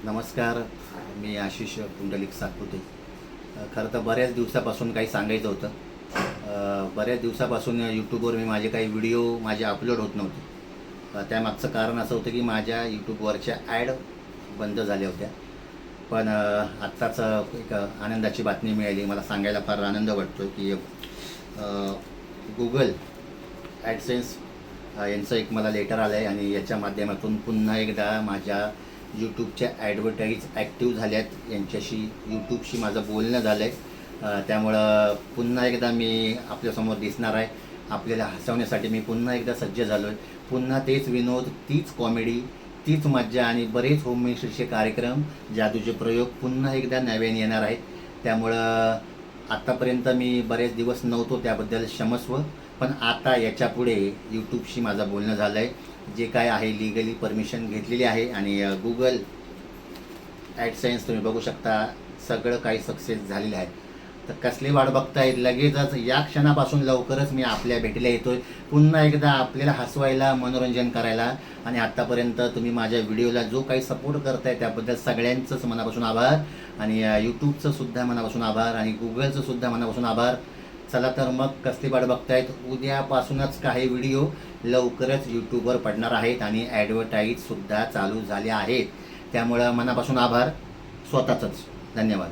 नमस्कार. मी आशिष पुंडलिक सातपुते. खरं तर बऱ्याच दिवसापासून काही सांगायचं होतं. बऱ्याच दिवसापासून यूट्यूबवर माझे काही व्हिडिओ अपलोड होत नव्हते. त्यामागचं कारण असं होतं की माझ्या यूट्यूबवरच्या ॲड बंद झाल्या होत्या. पण आत्ताच एक आनंदाची बातमी मिळाली. मला सांगायला फार आनंद वाटतो की गुगल ॲडसेन्स यांचं एक मला लेटर आलं आहे आणि याच्या माध्यमातून पुन्हा एकदा माझ्या यूट्यूबच्या ॲडव्हर्टाईज ॲक्टिव्ह झाल्यात. यांच्याशी यूट्यूबशी माझं बोलणं झालं आहे. त्यामुळं पुन्हा एकदा मी आपल्यासमोर दिसणार आहे. आपल्याला हसवण्यासाठी मी पुन्हा एकदा सज्ज झालो आहे. पुन्हा तेच विनोद, तीच कॉमेडी, तीच मज्जा आणि बरेच होम मिनिस्ट्रीचे कार्यक्रम, जादूचे प्रयोग पुन्हा एकदा नव्याने येणार आहेत. त्यामुळं आत्तापर्यंत मी बरेच दिवस नव्हतो, त्याबद्दल क्षमस्व. पण आता याच्या पुढे यूट्यूबशी माझं बोलणं झालं आहे. जे काय आहे लीगली परमिशन घेतलेली आहे आणि गुगल ॲडसेन्स तुम्ही बघू शकता सगळं काही सक्सेस झालेलं आहे. तर कसली वाट बघताय? लगेचच या क्षणापासून लवकरच मी आपल्या भेटीला येतोय, पुन्हा एकदा आपल्याला हसवायला, मनोरंजन करायला. आणि आत्तापर्यंत तुम्ही माझ्या व्हिडिओला जो काही सपोर्ट करताय त्याबद्दल सगळ्यांचंच मनापासून आभार. आणि यूट्यूबचं सुद्धा मनापासून आभार आणि गुगलचं सुद्धा मनापासून आभार. चला तर मग कसली वाट बघतायत? उद्यापासूनच काही व्हिडिओ लवकरच यूट्यूबवर पडणार आहेत आणि ॲडव्हर्टाईजसुद्धा चालू झाल्या आहेत. त्यामुळं मनापासून आभार स्वतःचंच. धन्यवाद.